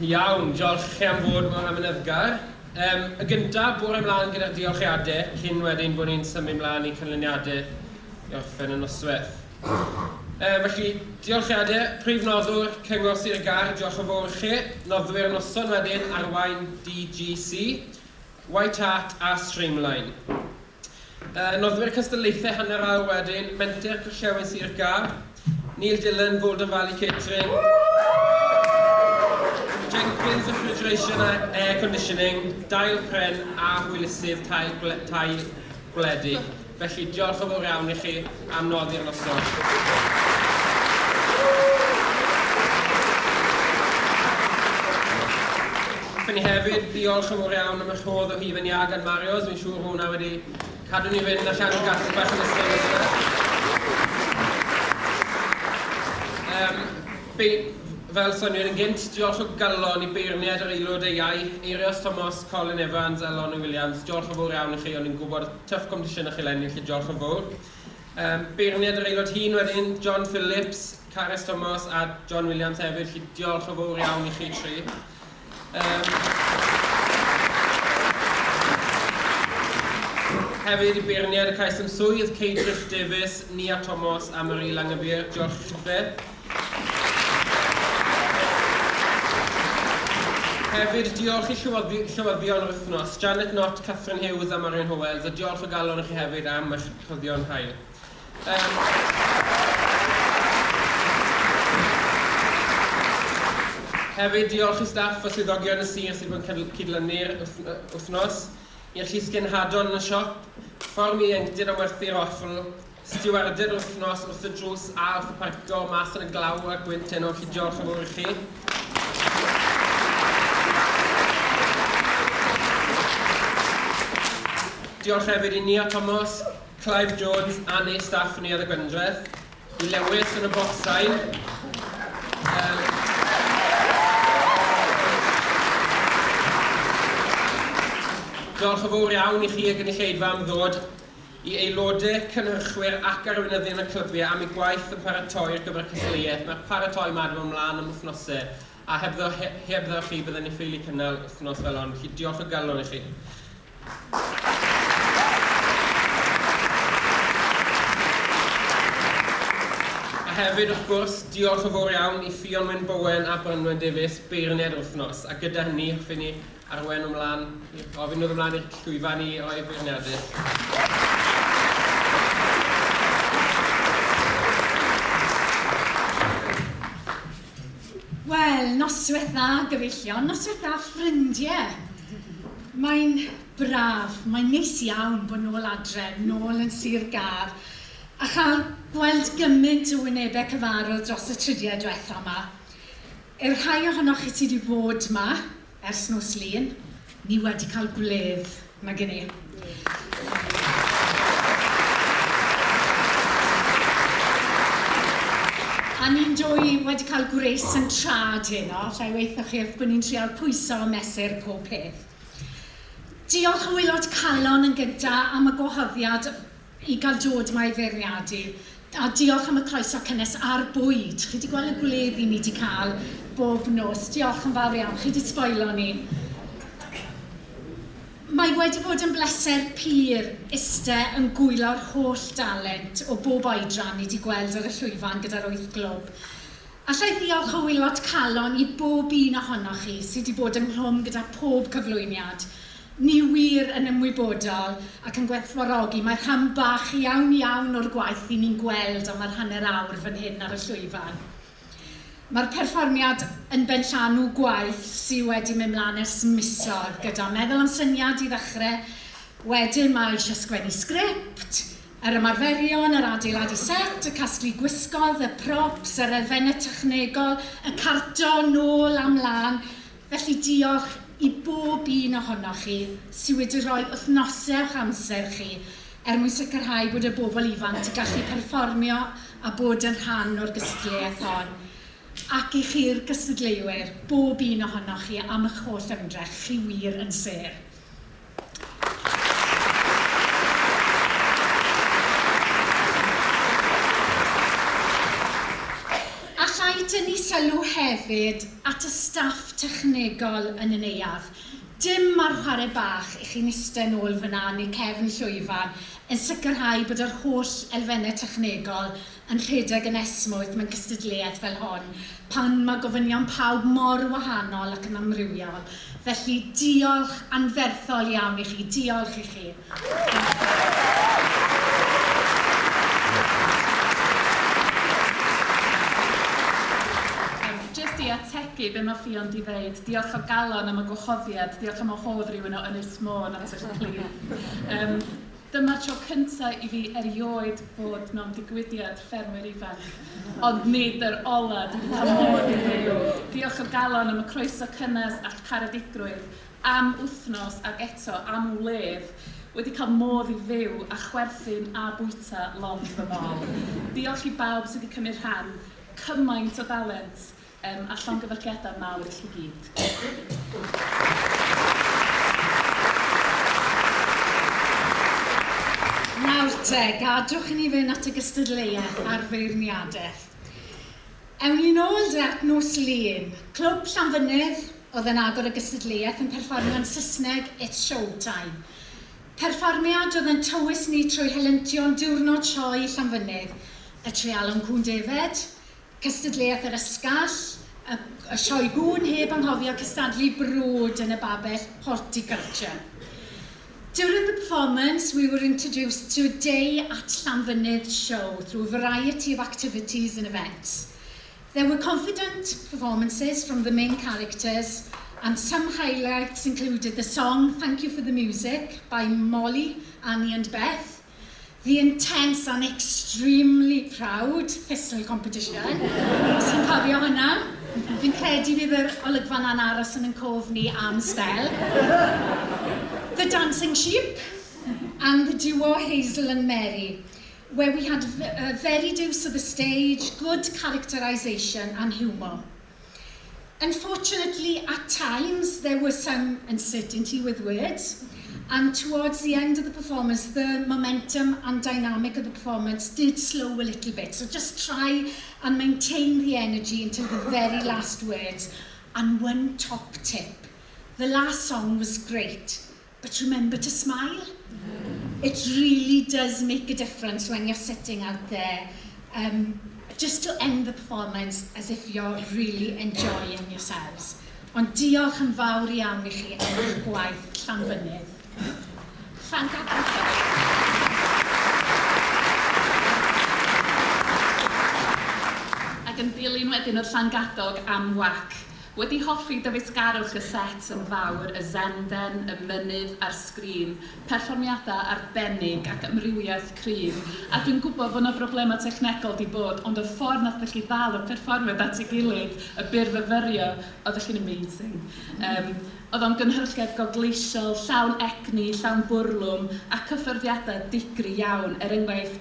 Iawn, diolch chi am fod mewn am ynyddgar. Y gyntaf, bore ymlaen gyda'r diolchiadau, cyn wedyn bod ni'n symud ymlaen I canlyniadau I orffen y noswaith. Felly, diolchiadau, prif noddwr Cyngor Siriol, diolch yn fawr I chi. Noddwyr noson wedyn arwain DGC, White Hart a Streamline. Noddwyr cystadlaethau hanner awr wedyn, menter Cyrllewin Siriol, Neil Dillon, Golden Valley Catering, Jenkins Refrigeration and Air Conditioning, Dail Pren a hwylysydd tai gwledu. Felly diolch yn fawr iawn I chi am noddi'r noson. Fy ni hefyd diolch yn fawr iawn am y rhodd o Hufen Iag yn Marios. Fi'n siŵr hwnna wedi cadw ni fynd allan o'r gallw bach yn ystod. Fel soniwyd yn gynt, diolch o galon I beirniad yr aelod ei iau, Eirios Thomas, Colin Evans a Lonnie Williams. Diolch yn fawr iawn I chi, o'n i'n gwybod tuff competition o'ch eleni, felly diolch yn fawr. Beirniad yr aelod hun wedyn, John Phillips, Caris Thomas a John Williams hefyd, felly diolch yn fawr iawn I chi tri. Hefyd I beirniad y cais am swydd, Ceidrich Davies, Nia Thomas a Marie Langabir. Diolch I chi. Hefyd, diolch I llywyddion yr wythnos, Janet Knott, Catherine Hughes a Marion Howells, a diolch o galon I chi hefyd am eich chyddion hael. Hefyd, diolch I staff o swyddogion y sir sydd wedi cydlynu'r wythnos, I'r llysgyn hadon yn y siop, ffordd mi ieuenctid am werthu'r offl, stiwardyr yr wythnos wrth y drws a wrth y parcio mas yn y glaw a gwynt enw, felly diolch yn fawr I chi. Diolch hefyd I Nia Thomas, Clive Jones a neu staff yn Neuadd y Gwendreth, I Lewis yn y bocsau. Diolch yn fawr iawn I chi a gynulleidfa am ddod I aelodau, cynhyrchwyr ac arweinyddion y clybiau am eu gwaith yn paratoi'r gyfer cystadleuaeth. Mae'r paratoi madw ymlaen am wythnosau a hebddo chi byddwn ni'n ffeili cynnal wythnos fel hon. Felly diolch o galon I chi. Hefyd, wrth gwrs, diolch yn fawr iawn I Fion Wyn Bowen a Brynwen Davies, beirniad yr wythnos. A gyda hynny, hoffwn ni arwain ymlaen, ofyn nhw ymlaen i'r llwyfannu o'i beirniadau. Wel, noswaith dda gyfeillion, noswaith dda ffrindiau. Mae'n braf, mae'n neis iawn bod nôl adre, nôl yn Sir Gar, a chael gweld gymaint o wynebau cyfarwydd dros y trydiau diwethaf yma. Rhai ohonoch chi sydd wedi bod yma ers nos Lun, ni wedi cael gwledd, mae gen I. A ni'n dwy wedi cael gwres yn trad heno, lle weithoch chi bod ni'n trial pwyso o mesur pob peth. Diolch o waelod calon yn gyntaf am y gwahoddiad I gael dod yma I feirniadu. A diolch am y croeso cynnes a'r bwyd. Chi wedi gweld y gwledd I ni wedi cael bob nos. Diolch yn fawr iawn. Chi wedi sboilo ni. Mae wedi bod yn bleser pur iste yn gwylio'r holl dalent o bob oedran ni wedi gweld ar y llwyfan gyda'r 8 glwb. Allai ddiolch o waelod calon I bob un ohonoch chi sydd wedi bod ynghlwm gyda pob cyflwyniad. Ni wir yn ymwybodol ac yn gwerthfawrogi mae'r rhan bach iawn o'r gwaith I ni'n gweld am yr hanner awr fan hyn ar y llwyfan. Mae'r perfformiad yn benllanw gwaith sydd wedi mynd mlaen ers misor gyda meddwl am syniad I ddechrau. Wedyn mae eisiau sgwennu sgript, yr ymarferion, yr adeiladu set, y casglu gwisgoedd, y props, yr elfennau technegol, y carto nôl am lan. Felly diolch I bob un ohonoch chi sydd wedi rhoi wythnosau o'ch amser chi mwyn sicrhau bod y bobl ifanc wedi gallu perfformio a bod yn rhan o'r gystadleuaeth hon. Ac I chi'r gystadleuwyr, bob un ohonoch chi am eich holl ymdrech, chi wir yn ser. Allai rhaid yn ei sylw hefyd at y staff technegol yn y neuadd. Dim ar chwarae bach i chi'n eistedd nôl fyna neu cefn llwyfan yn sicrhau bod yr holl elfennau technegol yn rhedeg yn esmwyth mewn cystadleuaeth fel hon, pan mae gofynion pawb mor wahanol ac yn amrywiol. Felly diolch anferthol iawn i chi, diolch i chi. Jyst i ategu be mae Ffion di ddeud, diolch o galon am y gwahoddiad, diolch am hodd rhywun o Ynys Môn at eich clir. Dyma'r tro cyntaf i fi erioed bod mewn digwyddiad ffermwyr ifanc, ond nid yr ola dwi wedi cael modd i fyw. Diolch o galon am y croeso cynnes a'r caredigrwydd, am wythnos ac eto am wledd, wedi cael modd i fyw a chwerthin a bwyta lond fy mol. Diolch i bawb sydd wedi cymryd rhan, cymaint o dalent, a llongyfarchiadau mawr i chi gyd. Nawr te, gadwch i ni fynd at y gystadleuaeth a'r feirniadaeth. Ewn ni nôl at nos Lun. Clwb Llanfynydd oedd yn agor y gystadleuaeth yn perfformio'n Saesneg It's Showtime. Perfformiad oedd yn tywys ni trwy helyntion diwrnod sioe Llanfynydd, y Treialon Cwn Defed, cystadleuaeth yr Ysgall, y sioe gwn heb anghofio cystadlu brod yn y babell Horticulture. During the performance, we were introduced to a day at Llanfynydd show through a variety of activities and events. There were confident performances from the main characters, and some highlights included the song Thank You for the Music by Molly, Annie and Beth, the intense and extremely proud pistol competition. Sy'n cofio hwnna? Fi'n credu fydd yr olygfa na'n aros yn cof ni am sbel. The Dancing Sheep, and the duo Hazel and Mary, where we had varied use of the stage, good characterisation and humour. Unfortunately, at times, there was some uncertainty with words, and towards the end of the performance, the momentum and dynamic of the performance did slow a little bit. So just try and maintain the energy until the very last words. And one top tip, the last song was great. But remember to smile. It really does make a difference when you're sitting out there, just to end the performance as if you're really enjoying yourselves. Ond diolch yn fawr iawn i chi am eich gwaith Llanfynydd. Llangadog. Ac yn dilyn wedyn o'r Llangadog am wac. Wedi hoffi dyfeisgarwch y set yn fawr, y zenden, y mynydd a'r sgrin, perfformiadau arbennig ac amrywiaeth cryf. A dwi'n gwybod bod yna broblemau technegol di bod, ond y ffordd nath chi ddal y perfformiad at ei gilydd, y byrfyfyrio, oedd chi'n amazing. Oedd o'n gynhyrchiad gogleisiol, llawn egni, llawn bwrlwm, a cyffyrddiadau digri iawn, enghraifft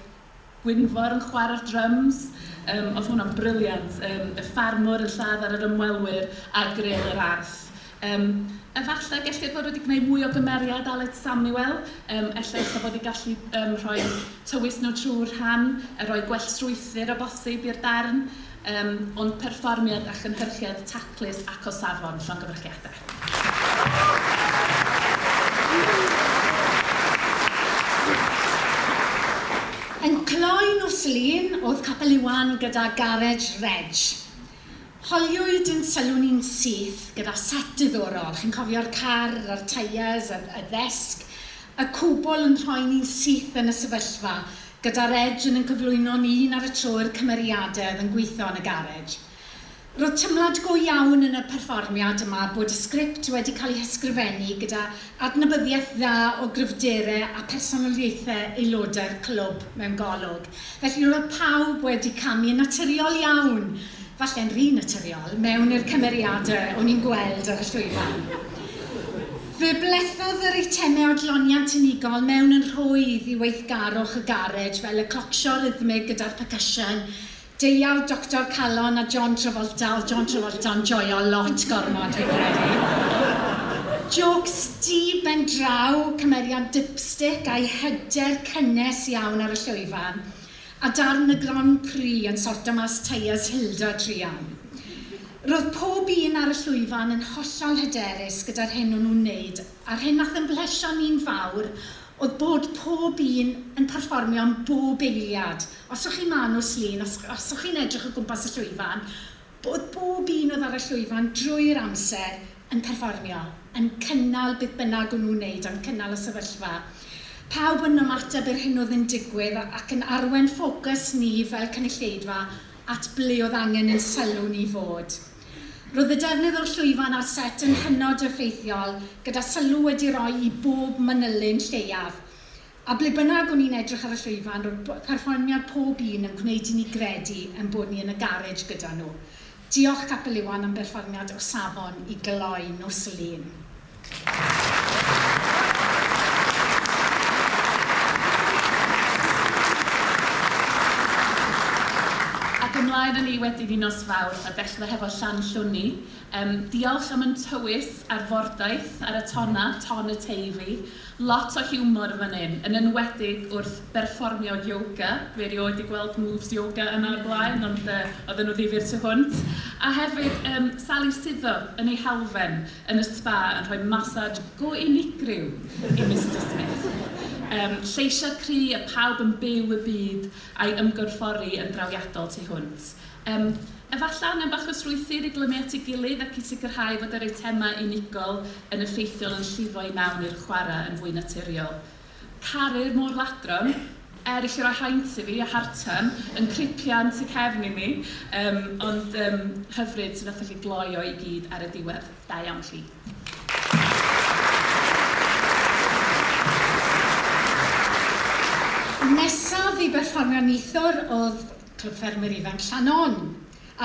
Gwynfor yn chwarae'r drums, oedd hwnna'n briliant, y ffarmwr yn lladd ar yr ymwelwyr a grel yr arth. Efallai gellid bod wedi gwneud mwy o gymeriad Aled Samuel, ella bod wedi gallu rhoi tywys nhw trwy'r rhan, rhoi gwell strwythyr o bosib i'r darn, ond perfformiad a chynhyrchiad taclus ac o safon llongyfarchiadau. Yn cloi nos Lun, oedd Capel Iwan gyda Garage Reg. Holiwyd yn sylw ni'n syth gyda set diddorol. Chi'n cofio'r car, yr tyres, y ddesg. Y cwbl yn rhoi ni'n syth yn y sefyllfa, gyda Reg yn cyflwyno ni'n ar y tro'r cymeriadau oedd yn gweithio yn y garage. Roedd tymlad go iawn yn y perfformiad yma bod y sgript wedi cael ei hysgrifennu gyda adnabyddiaeth dda o gryfderau a personoliaethau aelodau'r clwb mewn golwg. Felly roedd pawb wedi camu yn naturiol iawn, falle'n rhy naturiol, mewn i'r cymeriadau o'n i'n gweld ar y llwyfan. Fe blethodd yr eitemau Adloniant unigol mewn yn rhwydd i weithgarwch y garage fel y clocsio rhythmig gyda'r percussion, deiawd Dr Calon a John Travolta, oedd John Travolta'n joio lot gormod fi'n credu. Jokes di ben draw, cymeriad dipstick a'i hyder cynnes iawn ar y llwyfan, a darn y Grand Prix yn sorto mas tyres Hilda Trian. Roedd pob un ar y llwyfan yn hollol hyderus gyda'r hyn o'n nhw'n wneud, a'r hyn nath yn blesio ni'n fawr oedd bod pob un yn perfformio am bob eiliad. Os o'ch chi'n man o slun, os o'ch chi'n edrych o gwmpas y llwyfan, bod bob un oedd ar y llwyfan drwy'r amser yn perfformio, yn cynnal beth bynnag o'n nhw'n wneud, yn cynnal y sefyllfa. Pawb yn ymateb i'r hyn oedd yn digwydd ac yn arwain ffocws ni fel cynulleidfa at ble oedd angen yn sylw ni fod. Roedd y defnydd o'r llwyfan ar set yn hynod effeithiol, gyda sylw wedi rhoi i bob manylun lleiaf. A ble bynnag o'n i'n edrych ar y llwyfan, roedd perfformiad pob un yn gwneud i ni gredu yn bod ni yn y garej gyda nhw. Diolch Capel Iwan am berfformiad o safon i gloi nos lun. Ac ymlaen yn ni wedyn i nos fawr a dechrau hefo Llanllwni. Diolch am yn tywys ar fordaeth ar y tonna, ton y teifi. Lot o hiwmor fan hyn, yn enwedig wrth berfformio yoga. Fe erioed i gweld moves yoga yna o'r blaen, ond oedden nhw ddifyr tu hwnt. A hefyd, Sally Suddo yn ei halfen yn y spa yn rhoi massage go unigryw i Mr Smith. Lleisio cry a pawb yn byw y byd a'i ymgorffori yn drawiadol tu hwnt. Efallai yn bach o strwythyr i glymu at ei gilydd ac i sicrhau fod yr eitemau unigol yn effeithiol yn llifo i mewn i'r chwarae yn fwy naturiol. Caru'r môr ladron, eraill i roi haint i fi a hartan, yn cripiant i cefn i mi, ond hyfryd sydd wnaeth chi gloi o i gyd ar y diwedd. Da iawn chi. Nesaf i berfformio neithwr oedd Clwb Ffermwyr Ifanc Llannon.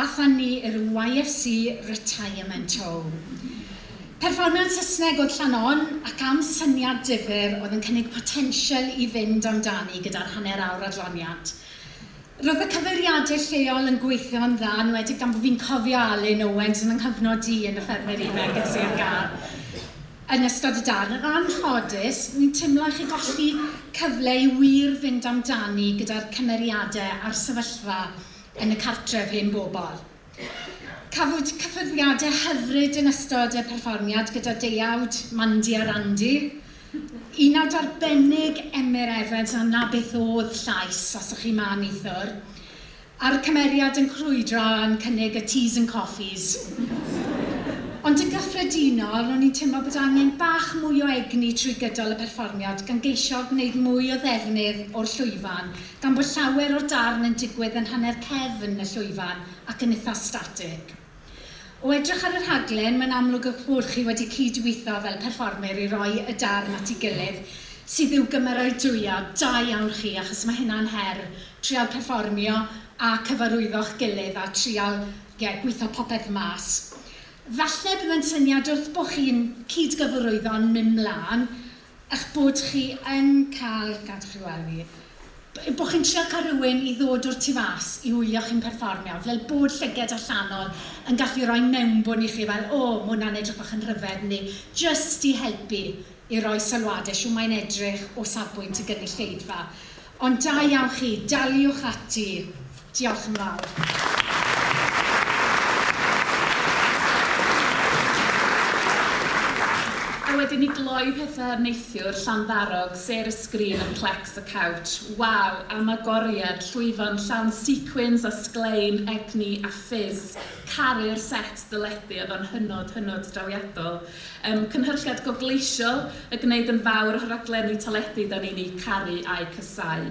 Athan ni yr YFC Retirement Home. Perfformiad Saesneg oedd Llannon ac am syniad difyr oedd yn cynnig potensial i fynd amdani gyda'r hanner awr adloniant. Roedd y cyfeiriadau lleol yn gweithio'n dda, yn wedi gan bod fi'n cofio Alun Owens yn nghyfnod i yn y Ffermwyr Ifanc yn Sir Gar. Yn ystod y darn, yn anffodus, ni'n teimlo chi golli cyfle i wir fynd amdani gyda'r cymeriadau a'r sefyllfa yn y cartref hen bobl. Cafwyd cyffyrddiadau hyfryd yn ystod y perfformiad gyda deuawd Mandy a Randy. Unawd arbennig Emyr Evans a na beth oedd llais os o'ch chi man neithwr. A'r cymeriad yn crwydro yn cynnig y teas and coffees. Ond yn gyffredinol, ro'n i'n teimlo bod angen bach mwy o egni trwy gydol y perfformiad gan geisio gwneud mwy o ddefnydd o'r llwyfan, gan bod llawer o'r darn yn digwydd yn hanner cefn y llwyfan ac yn eitha statig. O edrych ar yr rhaglen, mae'n amlwg eich bod chi wedi cydweithio fel perfformwyr i roi y darn at ei gilydd, sydd i'w gymeradwyo. Da iawn chi, achos mae hynna'n her, trial perfformio a cyfarwyddo'ch gilydd a trial gweithio popeth mas. Falle bydd yn syniad wrth bod chi'n cydgyfarwyddo'n mynd mlaen, eich bod chi yn cael, gadwch chi weld fi, bod chi'n trio cael rhywun i ddod o'r tu fas i wylio chi'n perfformio, fel bod llyged allanol yn gallu rhoi mewnbwn i chi fel, mae hwnna'n edrych bach yn rhyfedd ni, just i helpu i roi sylwadau siw mae'n edrych o safbwynt y gynulleidfa. Ond da iawn chi, daliwch ati. Diolch yn fawr. A wedyn ni gloi pethau neithiwr Llandarog, ser y sgrin yn clecs y couch. Waw, am agoriad, llwyfan llawn sequins a sglein, egni a ffizz. Caru'r set dyledu oedd o'n hynod drawiadol. Cynhyrchiad gogleisiol y gwneud yn fawr o'r raglenni teledu da ni'n ei caru a'i cysau.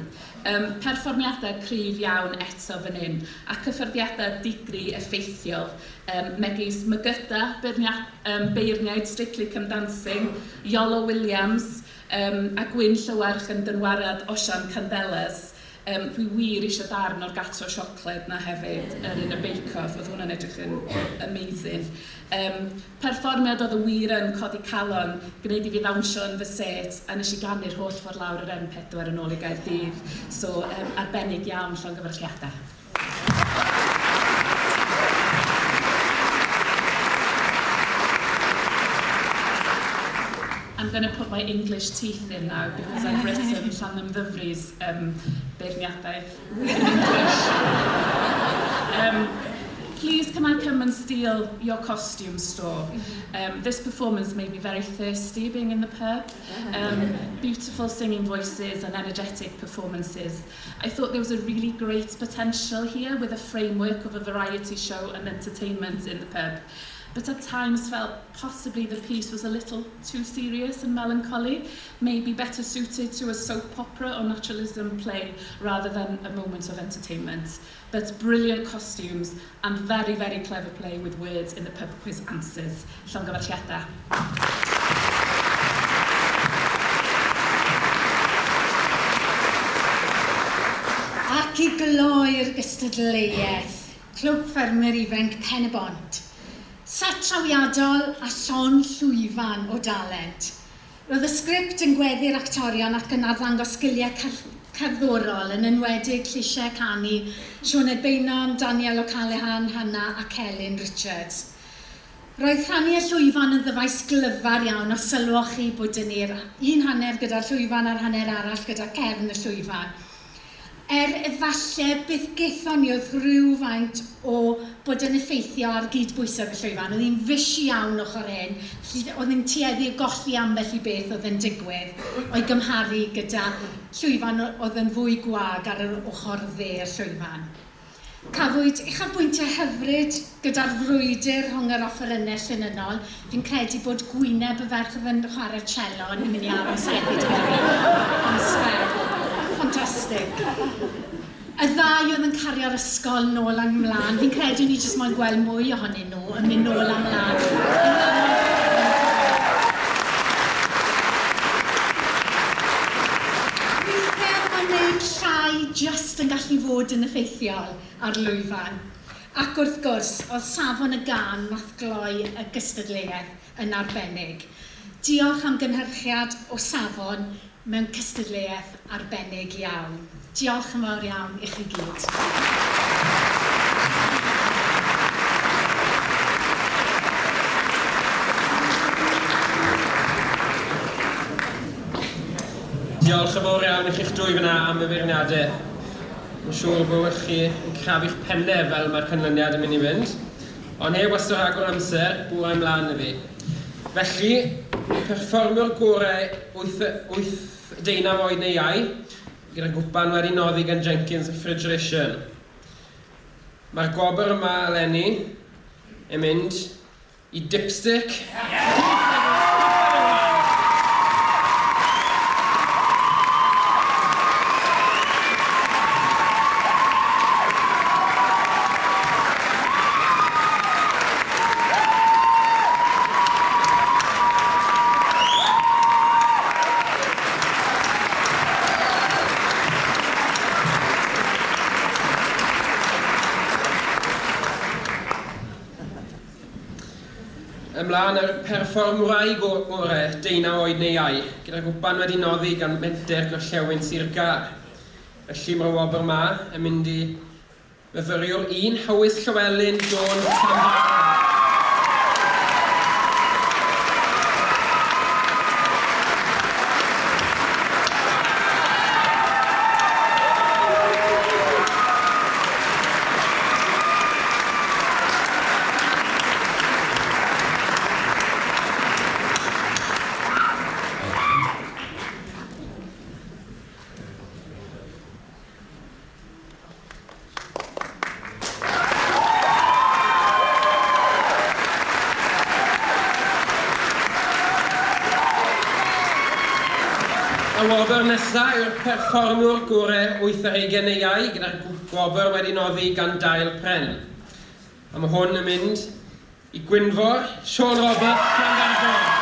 Perfformiadau cryf iawn eto fan hyn, a cyffyrddiadau digri effeithiol. Megis Mygyda, beirniaid Strictly Come Dancing, Iolo Williams, a Gwyn Llywarch yn dynwarad Osian Candeles. Dwi wir eisiau darn o'r gato siocled na hefyd yn un y bake-off, oedd hwnna'n edrych yn amazing. Perfformiad oedd y wir yn codi calon, gwneud i fi ddawnsio yn fy set, a nes i gannu'r holl ffordd lawr yr M4 yn ôl i Gaerdydd. So, arbennig iawn llongyfarchiadau. I'm going to put my English teeth in now because I've written Llanymddyfri's beirniadaeth in English. Please can I come and steal your costume store? This performance made me very thirsty being in the pub. Beautiful singing voices and energetic performances. I thought there was a really great potential here with a framework of a variety show and entertainment in the pub. But at times felt possibly the piece was a little too serious and melancholy, maybe better suited to a soap opera or naturalism play rather than a moment of entertainment. But brilliant costumes and very, very clever play with words in the pub quiz answers. Llangadog. Ac I gloi'r gystadleuaeth, Clwb Ffermwyr Ifanc Pen y Bont. Set trawiadol a Siôn Llwyfan o dalent. Roedd y sgript yn gweddi'r actorion ac yn arddangos sgiliau cerddorol yn enwedig lleisiau canu Siôn Beinom, Daniel O'Callaghan, Hannah ac Elin Richards. Roedd rhannu y llwyfan yn ddyfais glyfar iawn os sylwch chi bod yn un hanner gyda'r llwyfan a'r hanner arall gyda cefn y llwyfan. Efallai bydd gaethon ni oedd rhywfaint o bod yn effeithio ar gydbwysedd y llwyfan. Oedd hi'n fysi iawn ochr hyn, oedd hi'n tueddu o golli ambell i beth oedd yn digwydd o'i gymharu gyda llwyfan oedd yn fwy gwag ar yr ochr dde'r llwyfan. Cafwyd uchafbwyntiau hyfryd gyda'r frwydr rhwng yr offerynnau llynynol. Fi'n credu bod Gwyneb y ferch oedd yn chwarae cello yn mynd i aros hefyd yn sfer. Ffantastig. Y ddau oedd yn cario'r ysgol nôl a mlaen. Fi'n credu ni jyst moyn gweld mwy ohonyn nhw yn mynd nôl a mlaen. Weithiau mae'n gwneud llai jyst yn gallu fod yn effeithiol ar lwyfan. Ac wrth gwrs, oedd safon y gan nath gloi y gystadleuaeth yn arbennig. Diolch am gynhyrchiad o safon mewn cystadleuaeth arbennig iawn. Diolch yn fawr iawn i chi gyd. Diolch yn fawr iawn i chi'ch dwy fyna am y feirniadau. Mae'n siŵr bod chi yn crafu'ch pennau fel mae'r canlyniad yn mynd i fynd. Ond heb wastad rhagor amser, bwra ymlaen i fi. Felly, perfformiwr gorau 18 oed neu iau, gyda gwpan wedi noddi gan Jenkins Refrigeration. Mae'r gwobr yma eleni yn mynd i dipstick. Ymlaen yr Perfformwraig gorau 18 oed neu iau, gyda gwpan wedi noddi gan menter Gorllewin Sir Gar. Felly mae'r wobr yma yn mynd i myfyriwr un Hawys Llywelyn-Jones. Y wobr nesaf yw'r perfformiwr gorau 18 neu iau gyda'r gwobr wedi noddi gan dail pren. A mae hwn yn mynd i Gwynfor, Siôn Robert, Llangadog.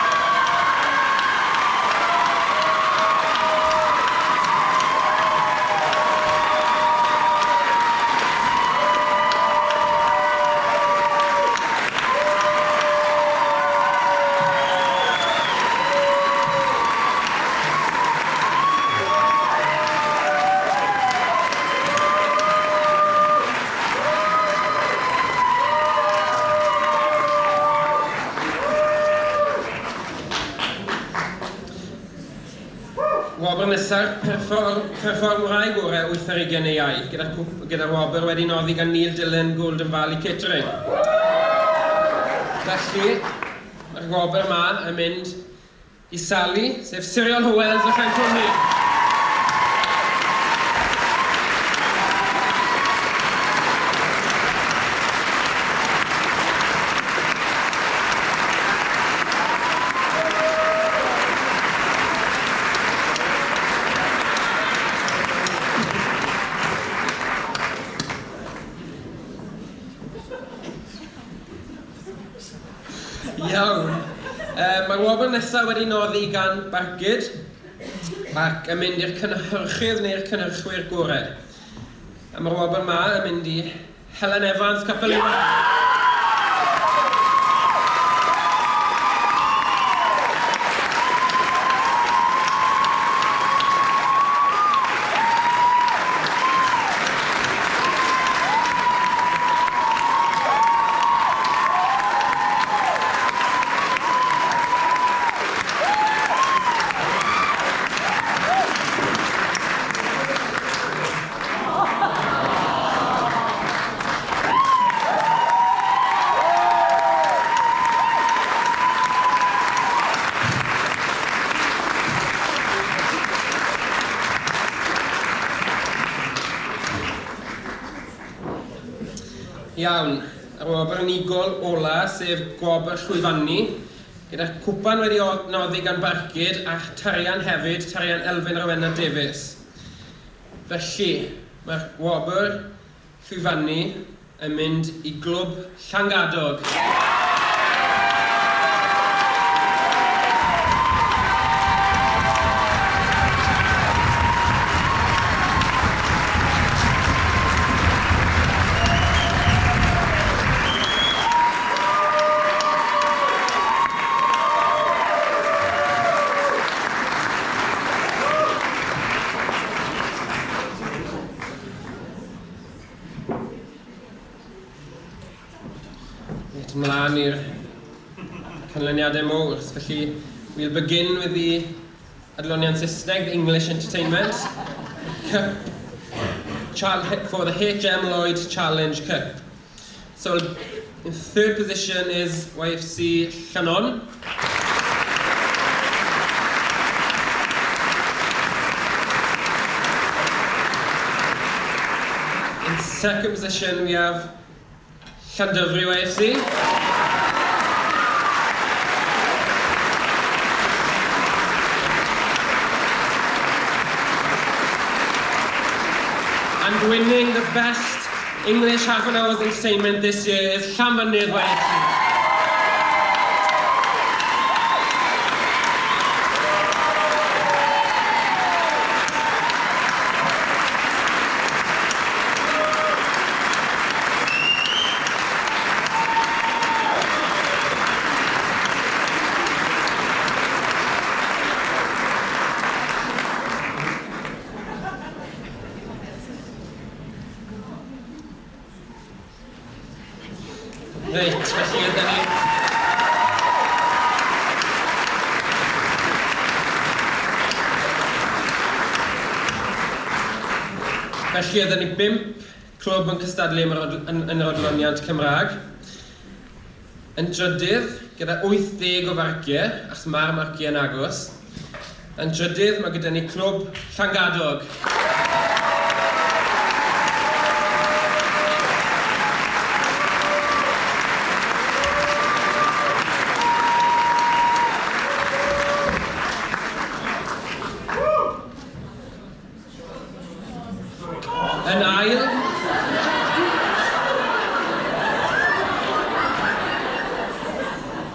Gwobr nesaf, Perfformwraig Gorau 8 neu iau, gyda Gwobr wedi noddi gan Neil Dillon Golden Valley Catering. Felly, mae'r Gwobr yma yn mynd I Sally, sef Siriol Howells o Llanfynydd. Iawn. Mae Gwobr nesaf wedi noddi gan Bargyd ac yn mynd i'r Cynhyrchydd neu'r Cynhyrchwyr Gorau. A mae'r Gwobr yma yn mynd I Helen Evans, Capel Iwan. Iawn, ar Gwobr unigol ola sef Gwobr Llwyfannu, gyda cwpan wedi noddi gan Bargyd a tarian hefyd, tarian Elfyn Rowena Davies. Felly, mae'r Gwobr Llwyfannu yn mynd I glwb Llangadog. Ymlaen i'r canlyniadau mowr. Felly, we'll begin with the Adloniant Saesneg, the English Entertainment Cup for the HM Lloyd Challenge Cup. So, in third position is YFC Llannon. In second position, we have Llanfynydd YFC. And winning the best English half an hour's entertainment this year is Llanfynydd YFC. Reit, felly ydyn ni... Felly ydyn ni 5 clwb yn cystadlu yn yr Adloniant Cymraeg. Yn drydydd, gyda 80 o farciau, achos mae'r marciau yn agos. Yn drydydd, mae gyda ni clwb Llangadog.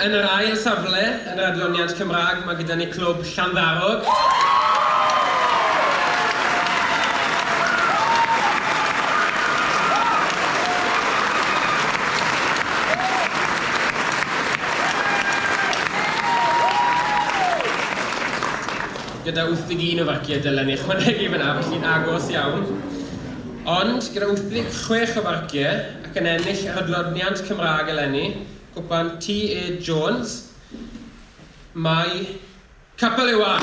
Yn yr ail safle, yn yr Adloniant Cymraeg, mae gyda ni clwb Llanddarog. Gyda 81 o farciau dylen ni ychwanegu fyna, felly'n agos iawn. Ond, gyda 86 o farciau, ac yn ennill yr Adloniant Cymraeg eleni, cwpan T.A. Jones, mae Capel Iwan.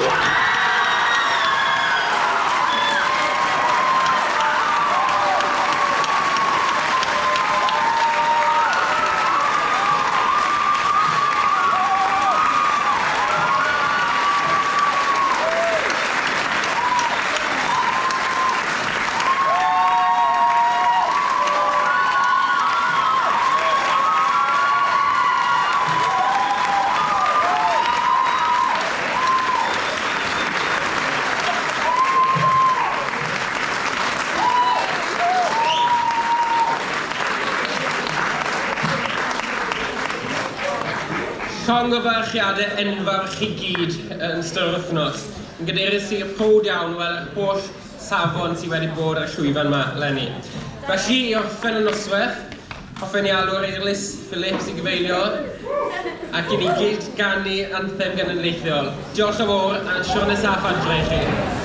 Llong o farchiadau enfawr chi gyd yn ystod yr wythnos. Yn gyderus i'r prowd iawn wel yr holl safon sydd wedi bod ar llwyfan yma lenni. Felly, i orffen y noswaith, hoffen i alw'r eirlys Phillips i gyfeilio ac i ni gyd ganu anthem genedlaethol. Diolch yn fawr a siwr nesaf adre i chi.